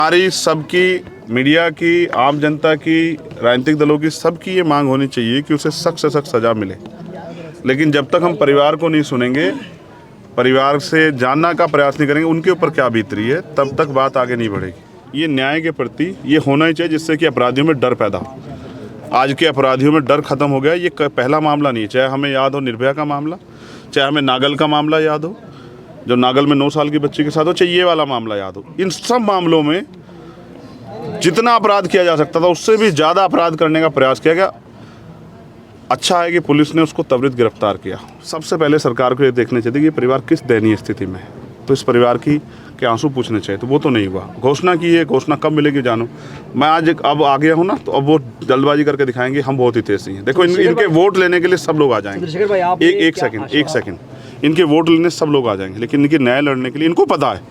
हमारी सबकी, मीडिया की, आम जनता की, राजनीतिक दलों की, सबकी ये मांग होनी चाहिए कि उसे सख्त से सख्त सज़ा मिले। लेकिन जब तक हम परिवार को नहीं सुनेंगे, परिवार से जानना का प्रयास नहीं करेंगे उनके ऊपर क्या बीत रही है, तब तक बात आगे नहीं बढ़ेगी। ये न्याय के प्रति ये होना ही चाहिए जिससे कि अपराधियों में डर पैदा हो। आज के अपराधियों में डर खत्म हो गया। ये पहला मामला नहीं है, चाहे हमें याद हो निर्भया का मामला, चाहे हमें नागल का मामला याद हो जो नागल में 9 साल की बच्ची के साथ हो, चाहे ये वाला मामला याद हो। इन सब मामलों में जितना अपराध किया जा सकता था उससे भी ज़्यादा अपराध करने का प्रयास किया गया। अच्छा है कि पुलिस ने उसको त्वरित गिरफ्तार किया। सबसे पहले सरकार को ये देखना चाहिए कि ये परिवार किस दयनीय स्थिति में है, तो इस परिवार की के आंसू पूछने चाहिए, तो वो तो नहीं हुआ। घोषणा की है, घोषणा कब मिलेगी जानो। मैं आज अब आ गया हूँ ना, तो अब वो जल्दबाजी करके दिखाएंगे हम बहुत ही तेजी हैं। देखो इनके वोट लेने के लिए सब लोग आ जाएंगे। एक सेकंड, इनके वोट लेने सब लोग आ जाएंगे, लेकिन इनके न्याय लड़ने के लिए इनको पता है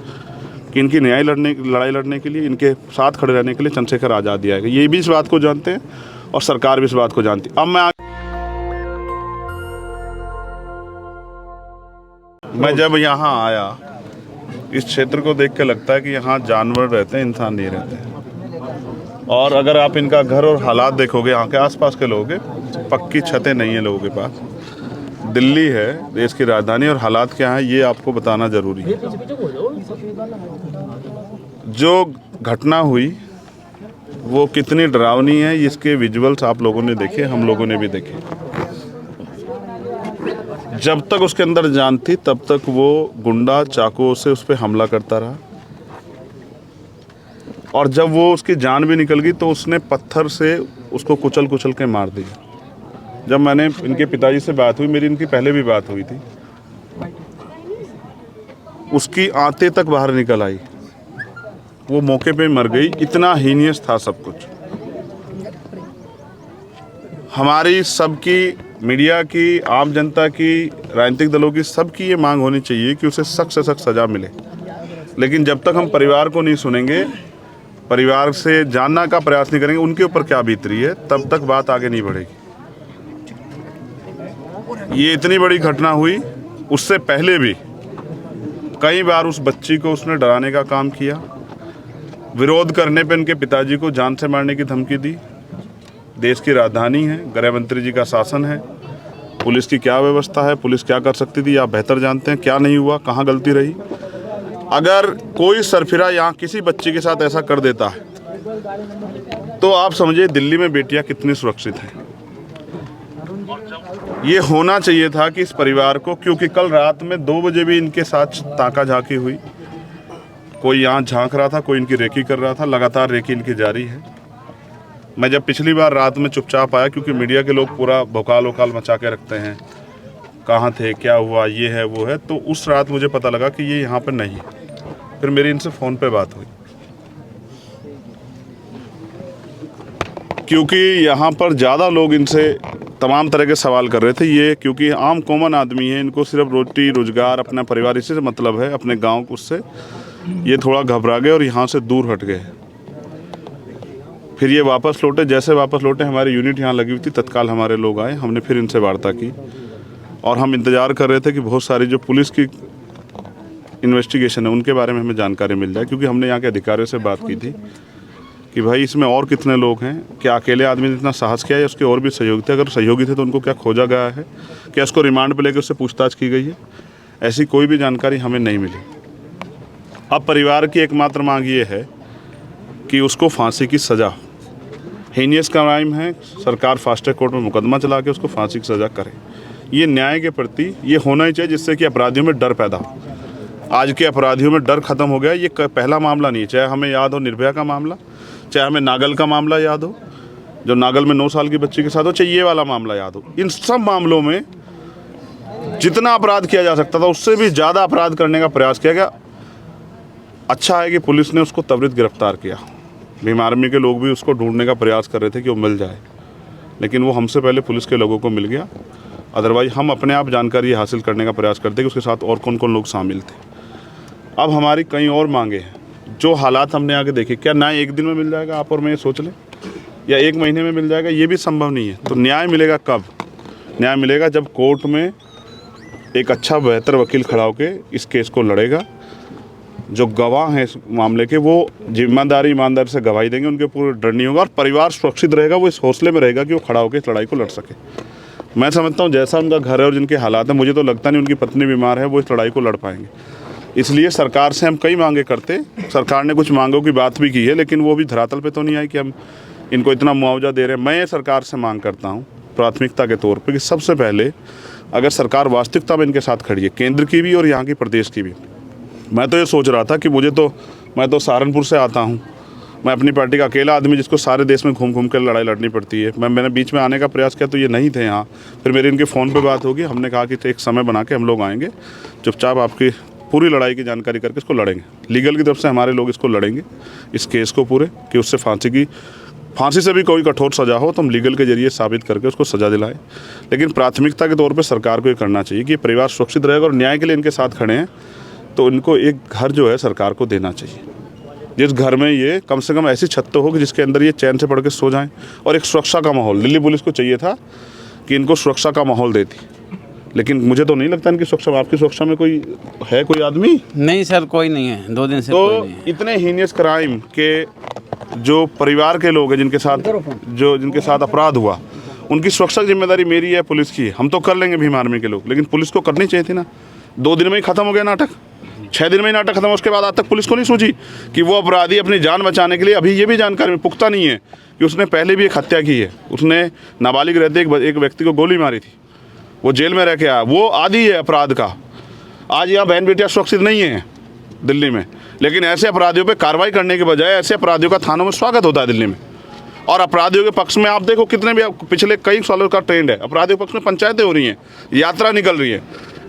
कि इनकी लड़ाई लड़ने के लिए, इनके साथ खड़े रहने के लिए चंद्रशेखर आज़ाद आएगा। ये भी इस बात को जानते हैं और सरकार भी इस बात को जानती है। अब मैं जब यहाँ आया, इस क्षेत्र को देख के लगता है कि यहाँ जानवर रहते हैं, इंसान नहीं रहते। और अगर आप इनका घर और हालात देखोगे, यहाँ के आसपास के लोगों के, पक्की छतें नहीं है लोगों के पास। दिल्ली है देश की राजधानी, और हालात क्या हैं ये आपको बताना ज़रूरी है। जो घटना हुई वो कितनी डरावनी है, इसके विजुअल्स आप लोगों ने देखे, हम लोगों ने भी देखे। जब तक उसके अंदर जान थी तब तक वो गुंडा चाकुओं से उस पर हमला करता रहा, और जब वो उसकी जान भी निकल गई तो उसने पत्थर से उसको कुचल कुचल के मार दिया। जब मैंने इनके पिताजी से बात हुई, मेरी इनकी पहले भी बात हुई थी, उसकी आंतें तक बाहर निकल आई, वो मौके पे मर गई। इतना हीनियस था सब कुछ। हमारी सबकी, मीडिया की, आम जनता की, राजनीतिक दलों की, सबकी ये मांग होनी चाहिए कि उसे सख्त से सख्त सज़ा मिले। लेकिन जब तक हम परिवार को नहीं सुनेंगे, परिवार से जानना का प्रयास नहीं करेंगे उनके ऊपर क्या बीत रही है, तब तक बात आगे नहीं बढ़ेगी। ये इतनी बड़ी घटना हुई, उससे पहले भी कई बार उस बच्ची को उसने डराने का काम किया। विरोध करने पे उनके पिताजी को जान से मारने की धमकी दी। देश की राजधानी है, गृह मंत्री जी का शासन है, पुलिस की क्या व्यवस्था है, पुलिस क्या कर सकती थी आप बेहतर जानते हैं। क्या नहीं हुआ, कहाँ गलती रही। अगर कोई सरफिरा यहाँ किसी बच्ची के साथ ऐसा कर देता है तो आप समझिए दिल्ली में बेटियां कितनी सुरक्षित हैं। ये होना चाहिए था कि इस परिवार को, क्योंकि कल रात में 2 बजे भी इनके साथ ताका झाकी हुई। कोई यहाँ झांक रहा था, कोई इनकी रेकी कर रहा था, लगातार रेकी इनकी जारी है। मैं जब पिछली बार रात में चुपचाप आया, क्योंकि मीडिया के लोग पूरा भौकाल वकाल मचा के रखते हैं, कहाँ थे, क्या हुआ, ये है वो है, तो उस रात मुझे पता लगा कि ये यहाँ पर नहीं है। फिर मेरी इनसे फ़ोन पे बात हुई, क्योंकि यहाँ पर ज़्यादा लोग इनसे तमाम तरह के सवाल कर रहे थे। ये क्योंकि आम कॉमन आदमी है, इनको सिर्फ रोटी रोजगार, अपना परिवार, इसी से मतलब है, अपने गांव को, उससे ये थोड़ा घबरा गए और यहाँ से दूर हट गए। फिर ये वापस लौटे। जैसे वापस लौटे, हमारी यूनिट यहाँ लगी हुई थी, तत्काल हमारे लोग आए, हमने फिर इनसे वार्ता की और हम इंतज़ार कर रहे थे कि बहुत सारी जो पुलिस की इन्वेस्टिगेशन है उनके बारे में हमें जानकारी मिल जाए, क्योंकि हमने यहाँ के अधिकारियों से बात की थी कि भाई इसमें और कितने लोग हैं, क्या अकेले आदमी ने इतना साहस किया है, उसके और भी सहयोगी थे, अगर सहयोगी थे तो उनको क्या खोजा गया है, क्या उसको रिमांड पे लेकर उससे पूछताछ की गई है। ऐसी कोई भी जानकारी हमें नहीं मिली। अब परिवार की एकमात्र मांग ये है कि उसको फांसी की सज़ा, हीनियस क्राइम है, सरकार फास्ट ट्रैक कोर्ट में मुकदमा चला के उसको फांसी की सज़ा करे। ये न्याय के प्रति ये होना ही चाहिए जिससे कि अपराधियों में डर पैदा हो। आज के अपराधियों में डर खत्म हो गया। ये पहला मामला नहीं है, चाहे हमें याद हो निर्भया का मामला, चाहे हमें नागल का मामला याद हो जो नागल में 9 साल की बच्ची के साथ हो, चाहे ये वाला मामला याद हो। इन सब मामलों में जितना अपराध किया जा सकता था उससे भी ज़्यादा अपराध करने का प्रयास किया गया। अच्छा है कि पुलिस ने उसको त्वरित गिरफ्तार किया। भीम आर्मी के लोग भी उसको ढूंढने का प्रयास कर रहे थे कि वो मिल जाए, लेकिन वो हमसे पहले पुलिस के लोगों को मिल गया। अदरवाइज हम अपने आप जानकारी हासिल करने का प्रयास करते कि उसके साथ और कौन कौन लोग शामिल थे। अब हमारी कई और मांगे हैं। जो हालात हमने आगे देखे, क्या न्याय एक दिन में मिल जाएगा आप और मैं ये सोच लें, या 1 महीने में मिल जाएगा, ये भी संभव नहीं है। तो न्याय मिलेगा कब? न्याय मिलेगा जब कोर्ट में एक अच्छा बेहतर वकील खड़ा होकर इस केस को लड़ेगा, जो गवाह हैं इस मामले के वो ईमानदारी से गवाही देंगे, उनके पूरे डर नहीं होगा और परिवार सुरक्षित रहेगा। वो इस हौसले में रहेगा कि वो खड़ा होकर इस लड़ाई को लड़ सके। मैं समझता हूँ जैसा उनका घर है और जिनके हालात हैं, मुझे तो लगता नहीं उनकी पत्नी बीमार है, वो इस लड़ाई को लड़ पाएंगे। इसलिए सरकार से हम कई मांगे करते, सरकार ने कुछ मांगों की बात भी की है, लेकिन वो भी धरातल पे तो नहीं आई कि हम इनको इतना मुआवजा दे रहे हैं। मैं सरकार से मांग करता हूँ प्राथमिकता के तौर पे कि सबसे पहले अगर सरकार वास्तविकता में इनके साथ खड़ी है, केंद्र की भी और यहाँ की प्रदेश की भी। मैं तो ये सोच रहा था कि मैं तो सहारनपुर से आता हूँ, मैं अपनी पार्टी का अकेला आदमी जिसको सारे देश में घूम घूम कर लड़ाई लड़नी पड़ती है। मैंने बीच में आने का प्रयास किया तो ये नहीं थे यहाँ। फिर मेरी इनके फ़ोन पे बात होगी, हमने कहा कि एक समय बना के हम लोग आएंगे, चुपचाप आपकी पूरी लड़ाई की जानकारी करके इसको लड़ेंगे। लीगल की तरफ से हमारे लोग इसको लड़ेंगे, इस केस को पूरे, कि उससे फांसी से भी कोई कठोर सज़ा हो तो हम लीगल के जरिए साबित करके उसको सज़ा दिलाएं। लेकिन प्राथमिकता के तौर पे सरकार को ये करना चाहिए कि परिवार सुरक्षित रहेगा और न्याय के लिए इनके साथ खड़े हैं तो इनको एक घर जो है सरकार को देना चाहिए, जिस घर में ये कम से कम ऐसी छत तो हो कि जिसके अंदर ये चैन से पढ़ के सो जाएं, और एक सुरक्षा का माहौल। दिल्ली पुलिस को चाहिए था कि इनको सुरक्षा का माहौल देती, लेकिन मुझे तो नहीं लगता इनकी सुरक्षा, आपकी सुरक्षा में कोई आदमी नहीं सर, कोई नहीं है, 2 दिन से तो कोई नहीं है। इतने हीनियस क्राइम के जो परिवार के लोग हैं जिनके साथ अपराध हुआ, उनकी सुरक्षा की जिम्मेदारी मेरी है, पुलिस की है। हम तो कर लेंगे भीम आर्मी के लोग, लेकिन पुलिस को करनी चाहिए थी ना। 2 दिन में ही खत्म हो गया नाटक, 6 दिन में ही नाटक खत्म। उसके बाद आज तक पुलिस को नहीं सूझी कि वो अपराधी अपनी जान बचाने के लिए, अभी ये भी जानकारी में पुख्ता नहीं है कि उसने पहले भी एक हत्या की है। उसने नाबालिग रहते एक व्यक्ति को गोली मारी थी, वो जेल में रह के आया, वो आदी है अपराध का। आज यहाँ बहन बेटियाँ सुरक्षित नहीं है दिल्ली में, लेकिन ऐसे अपराधियों पे कार्रवाई करने के बजाय ऐसे अपराधियों का थानों में स्वागत होता है दिल्ली में। और अपराधियों के पक्ष में आप देखो कितने भी पिछले कई सालों का ट्रेंड है, अपराधियों के पक्ष में पंचायतें हो रही हैं, यात्रा निकल रही है।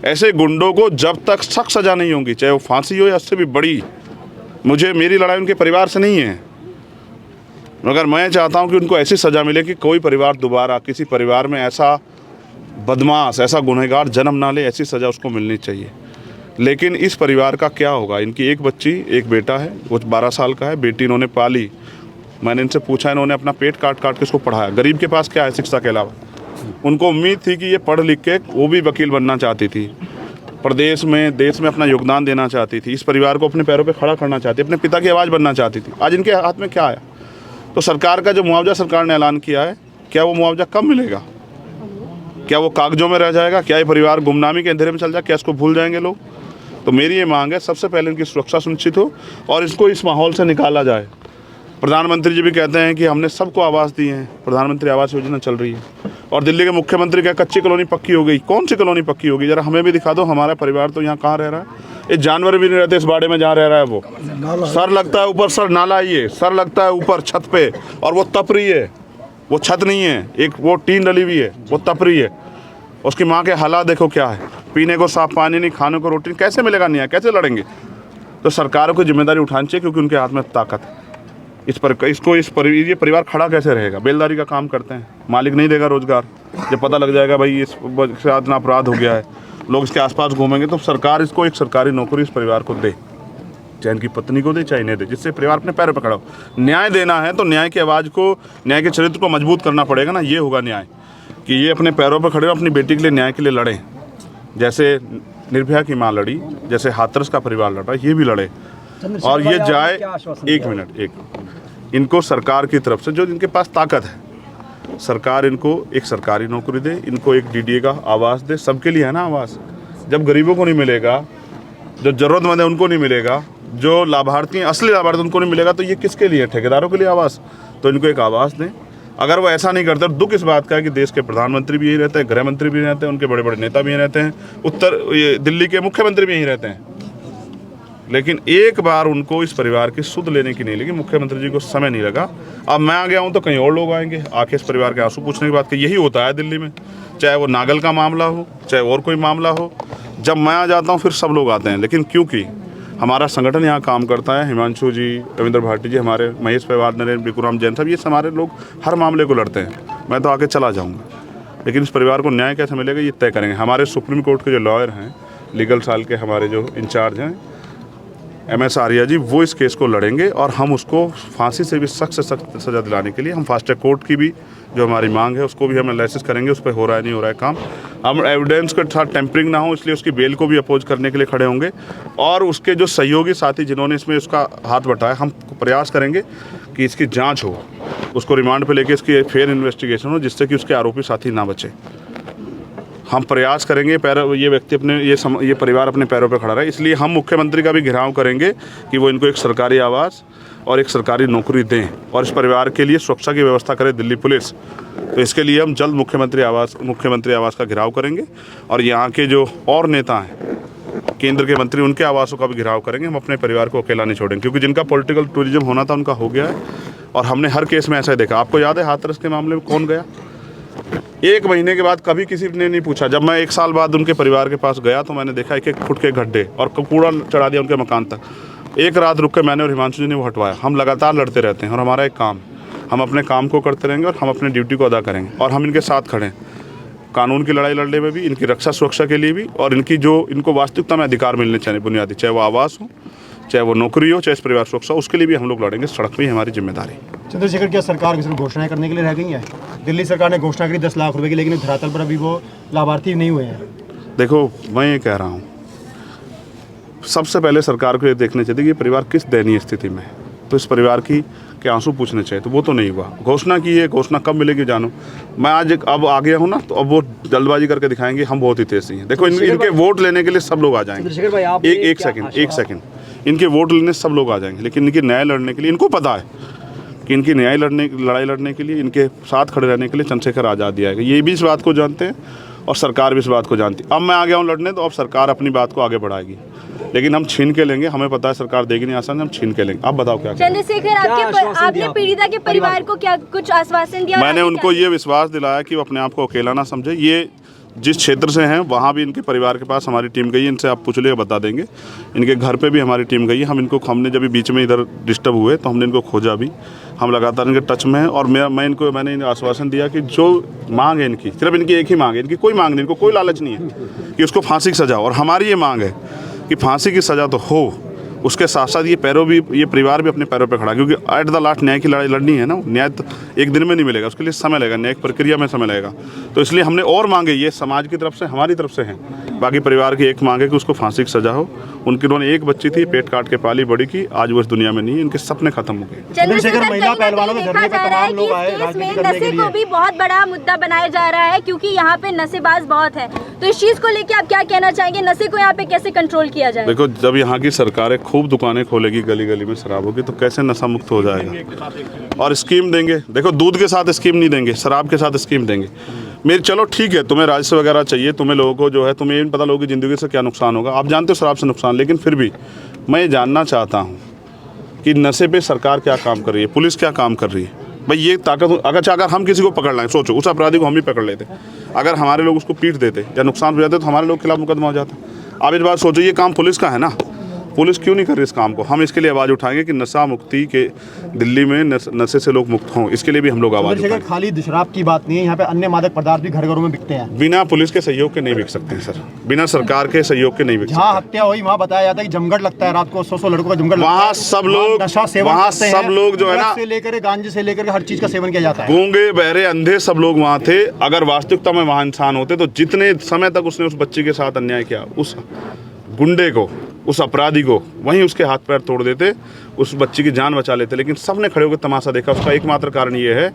ऐसे गुंडों को जब तक सख्त सज़ा नहीं होगी, चाहे वो फांसी हो या उससे भी बड़ी, मेरी लड़ाई उनके परिवार से नहीं है, मगर मैं चाहता हूँ कि उनको ऐसी सज़ा मिले कि कोई परिवार दोबारा किसी परिवार में ऐसा बदमाश, ऐसा गुनहगार जन्म ना ले। ऐसी सज़ा उसको मिलनी चाहिए। लेकिन इस परिवार का क्या होगा? इनकी एक बच्ची, एक बेटा है, वो 12 साल का है, बेटी इन्होंने पाली। मैंने इनसे पूछा, इन्होंने अपना पेट काट काट के इसको पढ़ाया। गरीब के पास क्या है शिक्षा के अलावा? उनको उम्मीद थी कि ये पढ़ लिख के वो भी वकील बनना चाहती थी, प्रदेश में देश में अपना योगदान देना चाहती थी, इस परिवार को अपने पैरों पे खड़ा करना चाहती, अपने पिता की आवाज़ बनना चाहती थी। आज इनके हाथ में क्या आया? तो सरकार का जो मुआवजा सरकार ने ऐलान किया है, क्या वो मुआवजा कब मिलेगा? क्या वो कागजों में रह जाएगा? क्या ये परिवार गुमनामी के अंधेरे में चल जाए? क्या इसको भूल जाएंगे लोग? तो मेरी ये मांग है, सबसे पहले इनकी सुरक्षा सुनिश्चित हो और इसको इस माहौल से निकाला जाए। प्रधानमंत्री जी भी कहते हैं कि हमने सबको आवास दी है, प्रधानमंत्री आवास योजना चल रही है, और दिल्ली के मुख्यमंत्री क्या कच्ची कॉलोनी पक्की हो गई? कौन सी कॉलोनी पक्की होगी? जरा हमें भी दिखा दो। हमारा परिवार तो यहाँ कहाँ रह रहा है? ये जानवर भी नहीं रहते इस बाड़े में जहाँ रह रहा है। वो सर लगता है ऊपर, सर नाला ही है, सर लगता है ऊपर छत पे, और वो तप रही है, वो छत नहीं है, एक वो टीन डली हुई है, वो तप रही है। उसकी माँ के हालात देखो क्या है, पीने को साफ पानी नहीं, खाने को रोटी, कैसे मिलेगा न्याय? कैसे लड़ेंगे? तो सरकारों को जिम्मेदारी उठानी चाहिए, क्योंकि उनके हाथ में ताकत है। ये परिवार खड़ा कैसे रहेगा? बेलदारी का काम करते हैं, मालिक नहीं देगा रोजगार। जब पता लग जाएगा भाई इस साथ इतना अपराध हो गया है, लोग इसके आसपास घूमेंगे, तो सरकार इसको एक सरकारी नौकरी इस परिवार को दे, चाहे इनकी पत्नी को दे चाहे इन्हें दे, जिससे परिवार अपने पैरों पर खड़ा हो। न्याय देना है तो न्याय की आवाज़ को, न्याय के चरित्र को मजबूत करना पड़ेगा ना। ये होगा न्याय कि ये अपने पैरों पर खड़े हो, अपनी बेटी के लिए न्याय के लिए लड़ें, जैसे निर्भया की माँ लड़ी, जैसे हाथरस का परिवार लड़ा, ये भी लड़े। और ये जाए, एक मिनट, इनको सरकार की तरफ से जो इनके पास ताकत है, सरकार इनको एक सरकारी नौकरी दे, इनको एक डीडीए का आवास दे। सबके लिए है ना आवास? जब गरीबों को नहीं मिलेगा, जो ज़रूरतमंद है उनको नहीं मिलेगा, जो लाभार्थी हैं, असली लाभार्थी उनको नहीं मिलेगा, तो ये किसके लिए? ठेकेदारों के लिए आवास? तो इनको एक आवास दें। अगर वो ऐसा नहीं करते, दुख इस बात का है कि देश के प्रधानमंत्री भी यही रहते हैं, गृह मंत्री भी रहते हैं, उनके बड़े बड़े नेता भी यही रहते हैं, दिल्ली के मुख्यमंत्री भी यही रहते हैं, लेकिन एक बार उनको इस परिवार की सुध लेने की नहीं लगी। मुख्यमंत्री जी को समय नहीं लगा। अब मैं आ गया हूँ तो कहीं और लोग आएंगे आके इस परिवार के आंसू पूछने की बात की। यही होता है दिल्ली में, चाहे वो नागल का मामला हो, चाहे और कोई मामला हो। जब मैं आ जाता हूँ फिर सब लोग आते हैं, लेकिन क्योंकि हमारा संगठन यहाँ काम करता है, हिमांशु जी, रविंद्र भाटी जी, हमारे महेश पवार, नरेंद्र बिकुराम जैन साहब, ये हमारे लोग हर मामले को लड़ते हैं। मैं तो आके चला जाऊँगा, लेकिन इस परिवार को न्याय कैसे मिलेगा ये तय करेंगे। हमारे सुप्रीम कोर्ट के जो लॉयर हैं, लीगल साल के हमारे जो इंचार्ज हैं, MS आर्या जी, वो इस केस को लड़ेंगे और हम उसको फांसी से भी सख्त से सख्त सज़ा दिलाने के लिए हम फास्ट ट्रैक कोर्ट की भी जो हमारी मांग है उसको भी हम एनालिसिस करेंगे, उस पर हो रहा है नहीं हो रहा है काम। हम एविडेंस के साथ टेम्परिंग ना हो इसलिए उसकी बेल को भी अपोज करने के लिए खड़े होंगे और उसके जो सहयोगी साथी जिन्होंने इसमें उसका हाथ बटाया, हम प्रयास करेंगे कि इसकी जाँच हो, उसको रिमांड पर लेके इसकी फेयर इन्वेस्टिगेशन हो जिससे कि उसके आरोपी साथी ना बचे। हम प्रयास करेंगे, ये व्यक्ति अपने ये परिवार अपने पैरों पर खड़ा रहे, इसलिए हम मुख्यमंत्री का भी घेराव करेंगे कि वो इनको एक सरकारी आवास और एक सरकारी नौकरी दें और इस परिवार के लिए सुरक्षा की व्यवस्था करे दिल्ली पुलिस। तो इसके लिए हम जल्द मुख्यमंत्री आवास का घेराव करेंगे और यहाँ के जो और नेता हैं केंद्र के मंत्री उनके आवासों का भी घेराव करेंगे। हम अपने परिवार को अकेला नहीं छोड़ेंगे क्योंकि जिनका पॉलिटिकल टूरिज्म होना था उनका हो गया है और हमने हर केस में ऐसा ही देखा। आपको याद है हाथरस के मामले में कौन गया? 1 महीने के बाद कभी किसी ने नहीं पूछा। जब मैं 1 साल बाद उनके परिवार के पास गया तो मैंने देखा 1-1 फुट के गड्ढे और कूड़ा चढ़ा दिया उनके मकान तक। 1 रात रुक के मैंने और हिमांशु जी ने वो हटवाया। हम लगातार लड़ते रहते हैं और हमारा एक काम, हम अपने काम को करते रहेंगे और हम अपने ड्यूटी को अदा करेंगे और हम इनके साथ खड़े हैं कानून की लड़ाई लड़ने में भी, इनकी रक्षा सुरक्षा के लिए भी और इनको वास्तविकता में अधिकार मिलने चाहिए बुनियादी, चाहे वो आवास हो, चाहे वो नौकरी हो, चाहे परिवार सुरक्षा, उसके लिए भी हम लोग लड़ेंगे। सड़क पे ही हमारी जिम्मेदारी। चंद्रशेखर, क्या सरकार की सिर्फ घोषणाएं करने के लिए रह गई है? दिल्ली सरकार ने घोषणा करी 10 लाख रुपए की, लेकिन धरातल पर अभी वो लाभार्थी नहीं हुए हैं। देखो, मैं ये कह रहा हूँ, सबसे पहले सरकार को ये देखना चाहिए कि परिवार किस दयनीय स्थिति में है, तो इस परिवार के आंसू पूछने चाहिए। तो वो तो नहीं हुआ। घोषणा की है, घोषणा कब मिलेगी जानो। मैं आज अब आ गया हूँ ना, तो अब वो जल्दबाजी करके दिखाएंगे हम बहुत ही तेजी हैं। देखो, इनके वोट लेने के लिए सब लोग आ जाएंगे। एक सेकंड, इनके वोट लेने सब लोग आ जाएंगे, लेकिन इनके न्याय लड़ने के लिए इनको पता है कि इनकी लड़ाई लड़ने के लिए इनके साथ खड़े रहने के लिए चंद्रशेखर आज़ाद ही आएगा। ये भी इस बात को जानते हैं और सरकार भी इस बात को जानती है। अब मैं आ गया हूँ लड़ने, तो अब सरकार अपनी बात को आगे बढ़ाएगी, लेकिन हम छीन के लेंगे। हमें पता है सरकार देगी नहीं आसान, हम छीन के लेंगे। आप बताओ क्या? चंद्रशेखर, आपने पीड़िता के परिवार को क्या कुछ आश्वासन दिया? मैंने उनको ये विश्वास दिलाया कि वो अपने आप को अकेला ना समझे। ये जिस क्षेत्र से हैं वहाँ भी इनके परिवार के पास हमारी टीम गई है। इनसे आप पूछ ले बता देंगे। इनके घर पे भी हमारी टीम गई है। हमने जब बीच में इधर डिस्टर्ब हुए तो हमने इनको खोजा भी। हम लगातार इनके टच में हैं और मैंने इन्हें आश्वासन दिया कि जो मांग है इनकी, सिर्फ इनकी एक ही मांग है, इनकी कोई मांग नहीं, इनको कोई लालच नहीं है कि उसको फांसी की सज़ा हो। और हमारी ये मांग है कि फांसी की सज़ा तो हो, उसके साथ साथ ये परिवार भी अपने पैरों पर खड़ा, क्योंकि एट द लास्ट न्याय की लड़ाई लड़नी है ना। न्याय तो एक दिन में नहीं मिलेगा, उसके लिए समय लगेगा, न्यायिक प्रक्रिया में समय लगेगा। तो इसलिए हमने और मांगे, ये समाज की तरफ से, हमारी तरफ से हैं। बाकी परिवार की एक मांग है कि उसको फांसी की सज़ा हो। उन्होंने एक बच्ची थी, पेट काट के पाली बड़ी की, आज वो इस दुनिया में नहीं है। इनके सपने खत्म हो गए। चंद्रशेखर, महिला पहलवानों के धरने पर तमाम लोग आए राजनीति करने के लिए। नशे को भी बहुत बड़ा मुद्दा बनाया जा रहा है क्योंकि यहाँ पे नशेबाज बहुत है। तो इस चीज़ को लेकर आप क्या कहना चाहेंगे? नशे को यहाँ पे कैसे कंट्रोल किया जाए? देखो, जब यहाँ की सरकारें खूब दुकानें खोलेगी गली गली में शराबों की, तो कैसे नशा मुक्त हो जाएगा। और स्कीम देंगे, देखो दूध के साथ स्कीम नहीं देंगे, शराब के साथ स्कीम देंगे। चलो ठीक है, तुम्हें राजस्व वगैरह चाहिए, तुम्हें लोगों को जो है, तुम्हें ये पता लोगों की ज़िंदगी से क्या नुकसान होगा। आप जानते हो शराब से नुकसान, लेकिन फिर भी मैं ये जानना चाहता हूँ कि नशे पे सरकार क्या काम कर रही है, पुलिस क्या काम कर रही है। भाई ये ताकत, अगर हम किसी को पकड़ लाएं, सोचो उस अपराधी को हम ही पकड़ लेते, अगर हमारे लोग उसको पीट देते या नुकसान हो जाते तो हमारे लोग के खिलाफ मुकदमा हो जाता। आप इस बात सोचो, ये काम पुलिस का है ना, पुलिस क्यों नहीं कर रही इस काम को? हम इसके लिए आवाज़ उठाएंगे कि नशा मुक्ति के दिल्ली में नशे से लोग मुक्त हों, इसके लिए भी हम लोग आवाज़ उठाएंगे। खाली शराब की बात नहीं है, यहाँ पे अन्य मादक पदार्थ भी घर घरों में बिकते हैं। बिना पुलिस के सहयोग के नहीं बिक सकते हैं सर, बिना सरकार के सहयोग के नहीं बिक सकते। जहाँ हत्या हुई वहाँ बताया जाता है कि जमघट लगता है, रात को 100 लड़कों का जमघट। वहाँ सब लोग नशा सेवन, वहाँ सब लोग जो है ना, से लेकर गांजे से लेकर हर चीज का सेवन किया जाता है। गूंगे बहरे अंधे सब लोग वहाँ थे। अगर वास्तविकता में वहाँ इंसान होते तो जितने समय तक उसने उस बच्ची के साथ अन्याय किया, उस गुंडे को, उस अपराधी को वहीं उसके हाथ पैर तोड़ देते, उस बच्ची की जान बचा लेते। लेकिन सबने खड़े होकर तमाशा देखा। उसका एकमात्र कारण ये है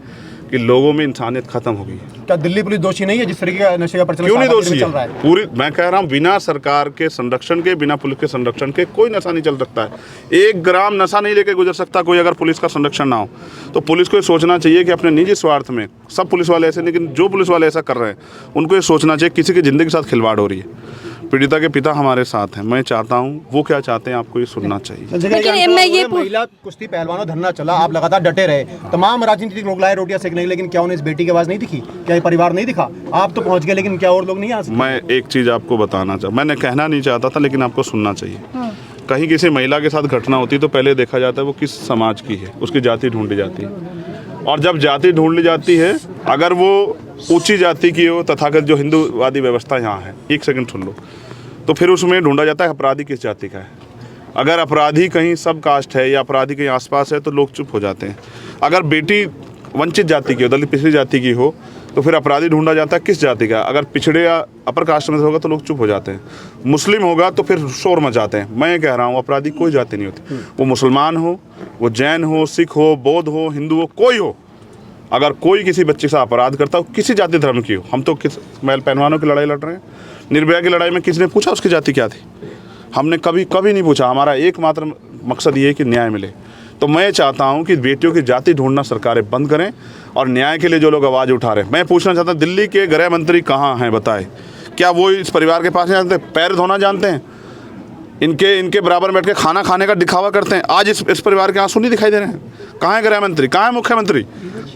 कि लोगों में इंसानियत खत्म हो गई है। क्या दिल्ली पुलिस दोषी नहीं है जिस तरीके का नशे का प्रचलन क्यों नहीं दोषी चल रहा है? है? पूरी, मैं कह रहा हूँ, बिना सरकार के संरक्षण के, बिना पुलिस के संरक्षण के कोई नशा नहीं चल सकता है। 1 ग्राम नशा नहीं लेके गुजर सकता कोई, अगर पुलिस का संरक्षण ना हो। तो पुलिस को ये सोचना चाहिए कि अपने निजी स्वार्थ में, सब पुलिस वाले ऐसे, लेकिन जो पुलिस वाले ऐसा कर रहे हैं उनको ये सोचना चाहिए किसी की ज़िंदगी के साथ खिलवाड़ हो रही है। पीड़िता के पिता हमारे साथ हैं, मैं चाहता हूँ, वो क्या चाहते हैं आपको ये सुनना चाहिए। लेकिन मैं ये महिला कुश्ती पहलवानों धरना चला, आप लगातार डटे रहे, तमाम राजनीतिक लोग लाए रोटियां सेकने, लेकिन क्या उन्हें इस बेटी की आवाज़ नहीं दिखी? क्या ये परिवार नहीं दिखा? आप तो पहुंच गए, लेकिन क्या और लोग नहीं आ सकते? मैं एक चीज़ आपको बताना मैंने कहना नहीं चाहता था, लेकिन आपको सुनना चाहिए। कहीं किसी महिला के साथ घटना होती तो पहले देखा जाता है वो किस समाज की है, उसकी जाति ढूंढी जाती है। और जब जाति ढूंढ ली जाती है, अगर वो ऊंची जाति की हो, तथाकथित जो हिंदूवादी व्यवस्था यहाँ है, एक सेकंड सुन लो, तो फिर उसमें ढूंढा जाता है अपराधी किस जाति का है। अगर अपराधी कहीं सब कास्ट है या अपराधी कहीं आसपास है तो लोग चुप हो जाते हैं। अगर बेटी वंचित जाति की हो, दलित पिछड़ी जाति की हो, तो फिर अपराधी ढूंढा जाता है किस जाति का। अगर पिछड़े या अपर कास्ट में होगा तो लोग चुप हो जाते हैं। मुस्लिम होगा तो फिर शोर मचाते हैं। मैं ये कह रहा हूँ अपराधी कोई जाति नहीं होती, वो मुसलमान हो, वो जैन हो, सिख हो, बौद्ध हो, हिंदू हो, कोई हो। अगर कोई किसी बच्चे से अपराध करता हो, किसी जाति धर्म की हो, हम तो किस महल पहलवानों की लड़ाई लड़ रहे हैं। निर्भया की लड़ाई में किसने पूछा उसकी जाति क्या थी? हमने कभी नहीं पूछा। हमारा एकमात्र मकसद ये है कि न्याय मिले। तो मैं चाहता हूं कि बेटियों की जाति ढूंढना सरकारें बंद करें और न्याय के लिए जो लोग आवाज़ उठा रहे हैं। मैं पूछना चाहता हूं, दिल्ली के गृह मंत्री कहाँ हैं बताए? क्या वो इस परिवार के पास नहीं जानते? पैर धोना जानते हैं? इनके बराबर बैठ के खाना खाने का दिखावा करते हैं। आज इस परिवार के आंसू नहीं दिखाई दे रहे हैं। कहाँ है गृह मंत्री? कहाँ है मुख्यमंत्री?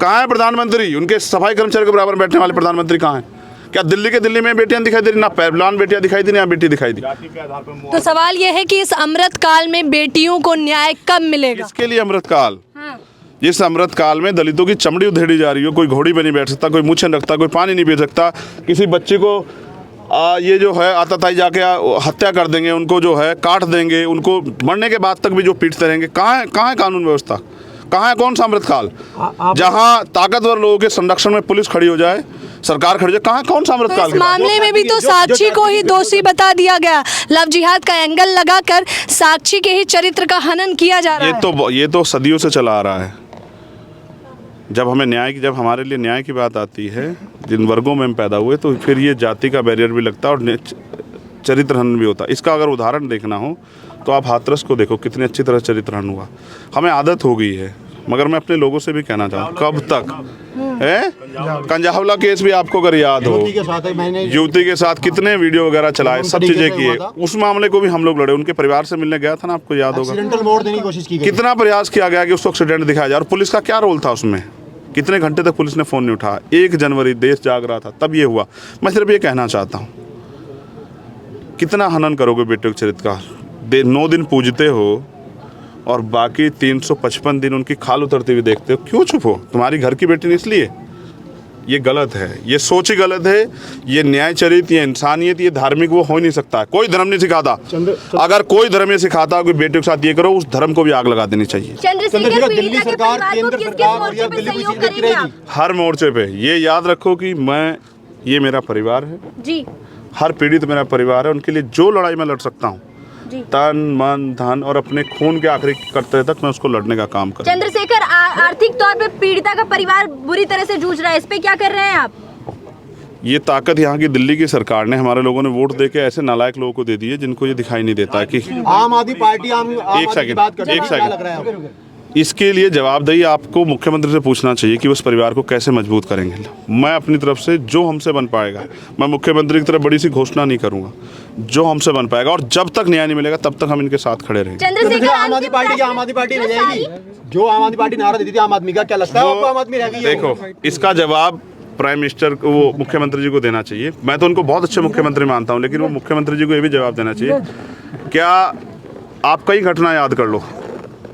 कहाँ है प्रधानमंत्री? उनके सफाई कर्मचारी के बराबर बैठने वाले प्रधानमंत्री कहाँ हैं? क्या दिल्ली में बेटियां दिखाई दे रही? ना पहलवान बेटियां दिखाई दी, ना बेटी दिखाई दी। तो सवाल यह है कि इस अमृत काल में बेटियों को न्याय कब मिलेगा? इसके लिए अमृत काल, जिस अमृत काल में दलितों की चमड़ी उधेड़ी जा रही हो, कोई घोड़ी पे नहीं बैठ सकता, कोई मुँह रखता, कोई पानी नहीं पी सकता, किसी बच्चे को ये जो है आतताई जाके हत्या कर देंगे, उनको जो है काट देंगे, उनको मरने के बाद तक भी जो पीटते रहेंगे। कहाँ है कानून व्यवस्था? कहाँ है? कौन सा अमृत काल जहाँ ताकतवर लोगों के संरक्षण में पुलिस खड़ी हो जाए, सरकार खड़ी हो जाए? कहाँ कौन सा अमृत काल? इस मामले में भी तो साक्षी को ही दोषी बता दिया गया। लव जिहाद का एंगल लगाकर साक्षी के ही चरित्र का हनन किया जा रहा है। ये तो सदियों से चला आ रहा है। जब हमारे लिए न्याय की बात आती है, जिन वर्गों में हम पैदा हुए, तो फिर ये जाति का बैरियर भी लगता है और चरित्र हनन भी होता है। इसका अगर उदाहरण देखना हो तो आप हाथरस को देखो, कितनी अच्छी तरह चरित्र हनन हुआ। हमें आदत हो गई है, मगर मैं अपने लोगों से भी कहना चाहूँ, कब तक है? कंजावला केस भी आपको अगर याद हो, युवती के साथ कितने वीडियो वगैरह चलाए, सब चीजें किए। उस मामले को भी हम लोग लड़े, उनके परिवार से मिलने गया था ना, आपको याद होगा। मोड़ देने की कोशिश की गई। कितना प्रयास किया गया कि उसको एक्सीडेंट दिखाया जाए, और पुलिस का क्या रोल था उसमें? कितने घंटे तक पुलिस ने फ़ोन नहीं उठाया। 1 जनवरी देश जाग रहा था, तब ये हुआ। मैं सिर्फ ये कहना चाहता हूँ, कितना हनन करोगे बेटे के चरित्र का? 9 दिन पूजते हो और बाकी 355 दिन उनकी खाल उतरती हुई देखते हो। क्यों चुप हो? तुम्हारी घर की बेटी नहीं, इसलिए ये गलत है। ये सोच ही गलत है। ये न्याय चरित्र, ये इंसानियत, ये धार्मिक वो हो ही नहीं सकता। कोई धर्म नहीं सिखाता। अगर कोई धर्म ये सिखाता कि बेटे के साथ ये करो, उस धर्म को भी आग लगा देनी चाहिए। चंद्रशेखर, दिल्ली सरकार, केंद्र सरकार और दिल्ली करेंगे आप? हर मोर्चे पे ये याद रखो कि ये मेरा परिवार है जी। हर पीड़ित मेरा परिवार है। उनके लिए जो लड़ाई मैं लड़ सकता हूँ, तन मन धन और अपने खून के आखिरी कतरे तक मैं उसको लड़ने का काम करूँ। चंद्रशेखर, आर्थिक तौर पे पीड़िता का परिवार बुरी तरह से जूझ रहा है, इस पे क्या कर रहे हैं आप? ये ताकत यहाँ की दिल्ली की सरकार ने, हमारे लोगों ने वोट देके ऐसे नालायक लोगों को दे दी है जिनको ये दिखाई नहीं देता कि आम आदमी पार्टी एक सेकंड इसके लिए जवाबदेही आपको मुख्यमंत्री से पूछना चाहिए कि उस परिवार को कैसे मजबूत करेंगे। मैं अपनी तरफ से जो हमसे बन पाएगा, मैं मुख्यमंत्री की तरफ बड़ी सी घोषणा नहीं करूंगा, जो हमसे बन पाएगा, और जब तक न्याय नहीं मिलेगा तब तक हम इनके साथ खड़े रहेंगे। आम आदमी पार्टी रह जाएगी, जो आम आदमी पार्टी नारा देती थी आम आदमी का, क्या लगता है आपको आम आदमी रह गई? देखो, इसका जवाब प्राइम मिनिस्टर को, वो मुख्यमंत्री जी को देना चाहिए। मैं तो उनको बहुत अच्छे मुख्यमंत्री मानता हूँ, लेकिन वो मुख्यमंत्री जी को ये भी जवाब देना चाहिए। क्या आप कई घटना याद कर लो,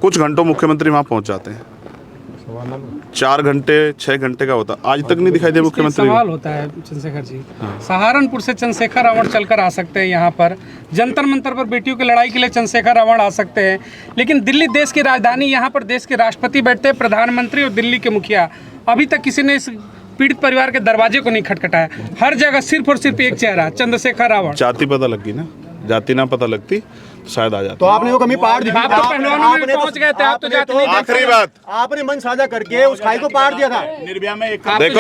कुछ घंटों मुख्यमंत्री वहाँ पहुँच जाते हैं, 4 घंटे 6 घंटे का होता, आज तक नहीं दिखाई दे मुख्यमंत्री। सवाल होता है चंद्रशेखर जी, सहारनपुर से चंद्रशेखर रावण चलकर आ सकते हैं यहाँ पर, जंतर मंतर पर बेटियों की लड़ाई के लिए चंद्रशेखर रावण आ सकते हैं, लेकिन दिल्ली देश की राजधानी, यहाँ पर देश के राष्ट्रपति बैठते हैं, प्रधानमंत्री और दिल्ली के मुखिया। अभी तक किसी ने इस पीड़ित परिवार के दरवाजे को नहीं खटखटाया। हर जगह सिर्फ और सिर्फ एक चेहरा, चंद्रशेखर रावण। जाति पता लग गई ना, जाति ना पता लगती तो शायद आ जाता। तो आपने वो कमी पार दी। आप तो पहलवानों में पहुंच गए थे, आप तो जाति नहीं। आखिरी बात, आपने मन साझा करके उस खाई को पार दिया था। निर्भया में एक देखो,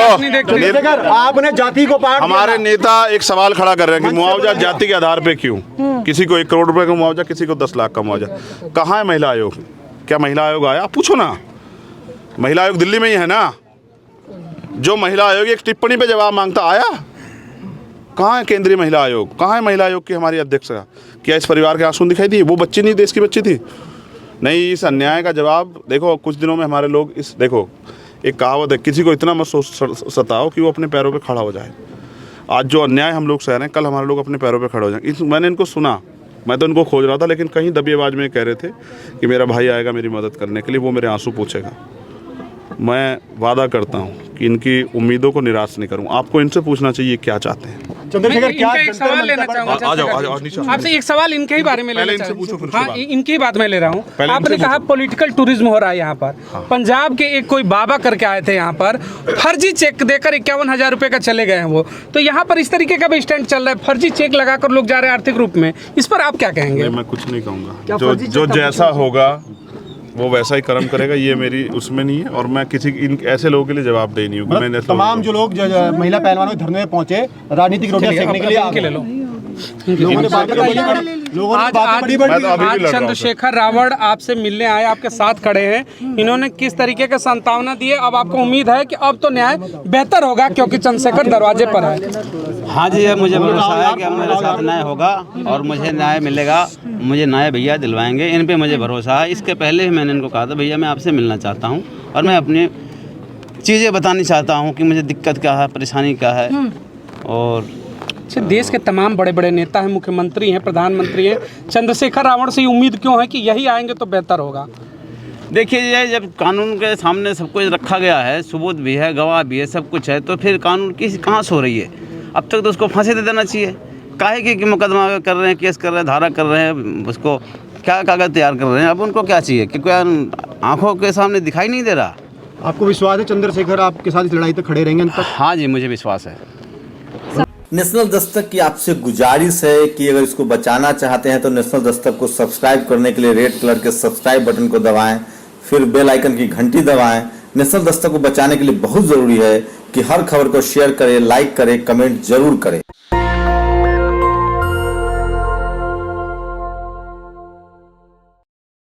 आपने जाति को पार। हमारे नेता एक सवाल खड़ा कर रहे हैं कि मुआवजा जाति के आधार पे क्यों? किसी को 1 करोड़ रुपए का मुआवजा, किसी को 10 लाख का मुआवजा। कहाँ है महिला आयोग? क्या महिला आयोग आया? आप पूछो ना, महिला आयोग दिल्ली में ही है ना। जो महिला आयोग एक टिप्पणी पे जवाब मांगता, आया? कहाँ है केंद्रीय महिला आयोग? कहाँ है महिला आयोग की हमारी अध्यक्ष? क्या इस परिवार के आंसू दिखाई दिए? वो बच्ची नहीं, देश की बच्ची थी। नहीं, इस अन्याय का जवाब देखो। कुछ दिनों में हमारे लोग देखो, एक कहावत है, किसी को इतना मत सताओ कि वो अपने पैरों पे खड़ा हो जाए। आज जो अन्याय हम लोग सह रहे हैं, कल हमारे लोग अपने पैरों पे खड़े हो जाएंगे। मैंने इनको सुना, मैं तो इनको खोज रहा था, लेकिन कहीं दबी आवाज़ में कह रहे थे कि मेरा भाई आएगा मेरी मदद करने के लिए, वो मेरे आंसू पूछेगा। मैं वादा करता हूँ कि इनकी उम्मीदों को निराश नहीं करूँ। आपको इनसे पूछना चाहिए क्या चाहते हैं। चंद्रशेखर क्या इनका एक सवाल लेना चाहूंगा आ जाओ, चंद्रशेखर आ जी। जाओ, आपसे एक सवाल इनके ही बारे में पहले लेना इनसे चाहूंगा। पूछो, फिर उसके हाँ, बाद। इनकी ही बात मैं ले रहा हूँ। पहले आपने इनसे कहा पॉलिटिकल टूरिज्म हो रहा है यहाँ पर। पंजाब के एक कोई बाबा करके आए थे यहाँ पर, फर्जी चेक देकर 51,000 रुपए का चले गए हैं वो। तो यहाँ पर इस तरीके का भी स्टैंड चल रहा है, फर्जी चेक लगाकर लोग जा रहे हैं आर्थिक रूप में। इस पर आप क्या कहेंगे? मैं कुछ नहीं कहूँगा, जो जैसा होगा वो वैसा ही कर्म करेगा, ये मेरी उसमें नहीं है। और मैं किसी इन ऐसे लोगों के लिए जवाबदेही नहीं हूँ। मैंने तमाम जो लोग महिला पहलवानों के धरने में पहुंचे राजनीतिक रोटियां सेकने के लिए इनके ले लो। लोगों ने बातें बड़ी मैं तो अभी भी आज लड़ रहा हूँ। चंद्रशेखर रावण आपसे मिलने आए, आपके साथ खड़े हैं। इन्होंने किस तरीके का सांत्वना दी है? अब आपको उम्मीद है कि अब तो न्याय बेहतर होगा क्योंकि चंद्रशेखर दरवाजे पर है। हाँ जी, अब मुझे भरोसा है कि अब मेरे साथ न्याय होगा और मुझे न्याय मिलेगा। मुझे न्याय भैया दिलवाएंगे, इन पे मुझे भरोसा है। इसके पहले भी मैंने इनको कहा था भैया मैं आपसे मिलना चाहता हूँ और मैं अपनी चीज़ें बतानी चाहता हूँ कि मुझे दिक्कत क्या है, परेशानी क्या है। और अच्छा, देश के तमाम बड़े बड़े नेता हैं, मुख्यमंत्री हैं, प्रधानमंत्री हैं, चंद्रशेखर रावण से उम्मीद क्यों है कि यही आएंगे तो बेहतर होगा? देखिए ये जब कानून के सामने सब कुछ रखा गया है, सबूत भी है, गवाह भी है, सब कुछ है, तो फिर कानून की कहाँ से हो रही है? अब तक तो उसको फांसी दे देना चाहिए। काहे कि मुकदमा कर रहे हैं, केस कर रहे हैं, धारा कर रहे हैं, उसको क्या कागज़ तैयार कर रहे हैं। अब उनको क्या चाहिए कि कोई आंखों के सामने दिखाई नहीं दे रहा? आपको विश्वास है चंद्रशेखर आपके साथ इस लड़ाई तक खड़े रहेंगे अंत तक? हाँ जी, मुझे विश्वास है। नेशनल दस्तक की आपसे गुजारिश है कि अगर इसको बचाना चाहते हैं तो नेशनल दस्तक को सब्सक्राइब करने के लिए रेड कलर के सब्सक्राइब बटन को दबाएं, फिर बेल आइकन की घंटी दबाएं। नेशनल दस्तक को बचाने के लिए बहुत जरूरी है कि हर खबर को शेयर करें, लाइक करें, कमेंट जरूर करें।